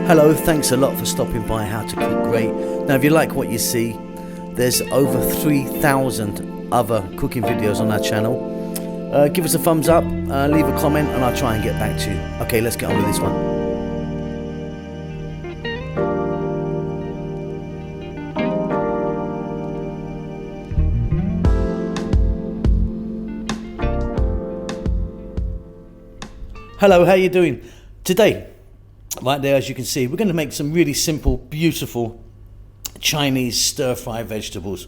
Hello, thanks a lot for stopping by How to Cook Great. Now, if you like what you see, there's over 3,000 other cooking videos on our channel. Give us a thumbs up, leave a comment, and I'll try and get back to you. Okay, let's get on with this one. Hello, how you doing? Today, right there, as you can see, we're going to make some really simple, beautiful Chinese stir-fry vegetables.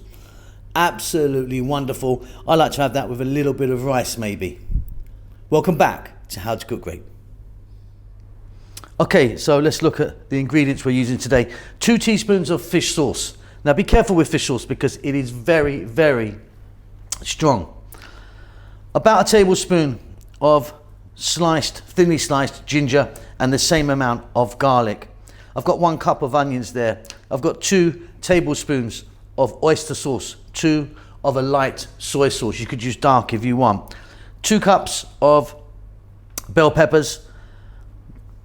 Absolutely wonderful. I like to have that with a little bit of rice, maybe. Welcome back to How to Cook Great. Okay, so let's look at the ingredients we're using today. 2 teaspoons of fish sauce. Now, be careful with fish sauce because it is very, very strong. About a tablespoon of thinly sliced ginger, and the same amount of garlic. I've got 1 cup of onions there. I've got 2 tablespoons of oyster sauce, 2 of a light soy sauce. You could use dark if you want. 2 cups of bell peppers,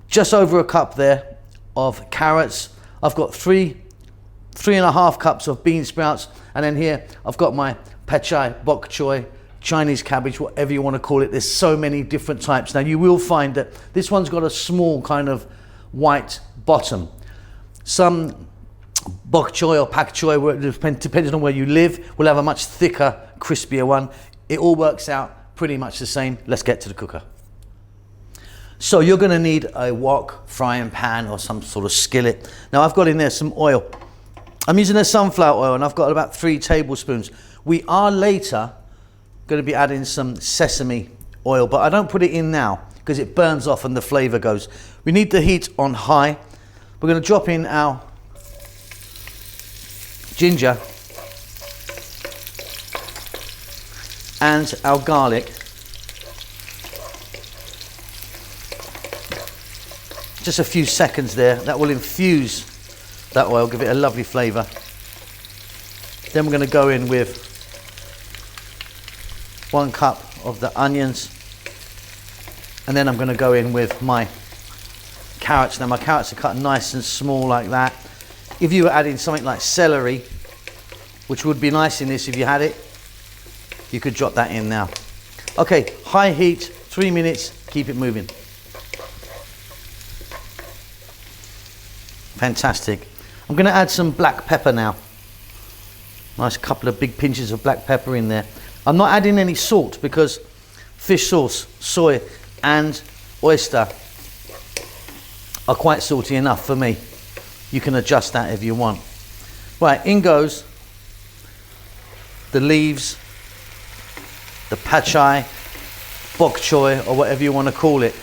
just over a cup there of carrots. I've got 3.5 cups of bean sprouts, and then here I've got my Pechay, Bok Choy, Chinese cabbage, whatever you want to call it. There's so many different types. Now, you will find that this one's got a small kind of white bottom. Some Bok Choy or Pak Choy, depending on where you live, will have a much thicker, crispier one. It all works out pretty much the same. Let's get to the cooker. So you're going to need a wok, frying pan, or some sort of skillet. Now, I've got in there some oil. I'm using a sunflower oil, and I've got about 3 tablespoons. We are later going to be adding some sesame oil, but I don't put it in now because it burns off and the flavor goes. We need the heat on high. We're going to drop in our ginger and our garlic. Just a few seconds there. That will infuse that oil, give it a lovely flavor. Then we're going to go in with 1 cup of the onions, and then I'm going to go in with my carrots. Now, my carrots are cut nice and small like that. If you were adding something like celery, which would be nice in this if you had it, you could drop that in now. Okay, high heat, 3 minutes, keep it moving. Fantastic. I'm going to add some black pepper now. Nice couple of big pinches of black pepper in there. I'm not adding any salt because fish sauce, soy and oyster are quite salty enough for me. You can adjust that if you want. Right, in goes the leaves, the Pechay, Bok Choy, or whatever you want to call it.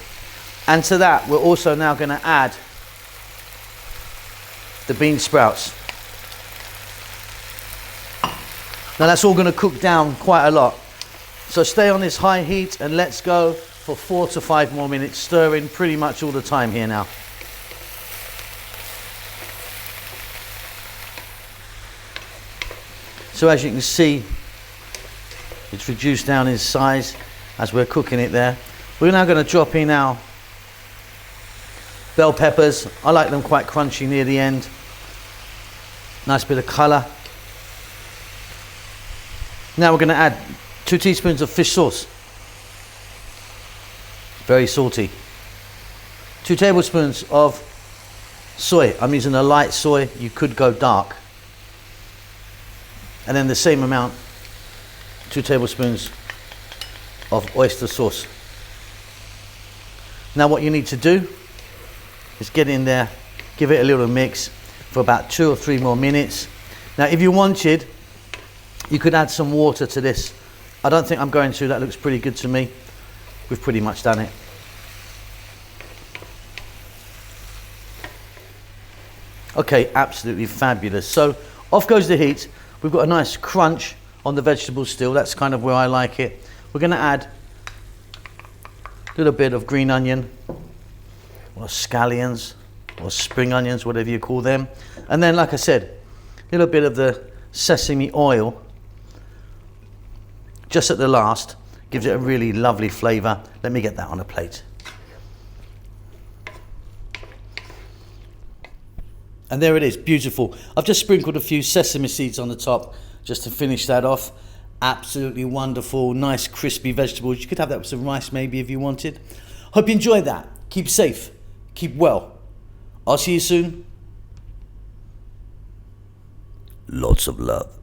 And to that, we're also now going to add the bean sprouts. Now, that's all going to cook down quite a lot. So stay on this high heat and let's go for 4 to 5 more minutes, stirring pretty much all the time here now. So as you can see, it's reduced down in size as we're cooking it there. We're now going to drop in our bell peppers. I like them quite crunchy near the end. Nice bit of colour. Now we're going to add 2 teaspoons of fish sauce. Very salty. 2 tablespoons of soy. I'm using a light soy. You could go dark. And then the same amount, 2 tablespoons of oyster sauce. Now what you need to do is get in there, give it a little mix for about 2 or 3 more minutes. Now, if you wanted, you could add some water to this. I don't think I'm going to. That looks pretty good to me. We've pretty much done it. Okay, absolutely fabulous. So off goes the heat. We've got a nice crunch on the vegetables still. That's kind of where I like it. We're going to add a little bit of green onion or scallions or spring onions, whatever you call them. And then, like I said, a little bit of the sesame oil just at the last, gives it a really lovely flavor. Let me get that on a plate. And there it is, beautiful. I've just sprinkled a few sesame seeds on the top just to finish that off. Absolutely wonderful, nice crispy vegetables. You could have that with some rice maybe if you wanted. Hope you enjoyed that. Keep safe, keep well. I'll see you soon. Lots of love.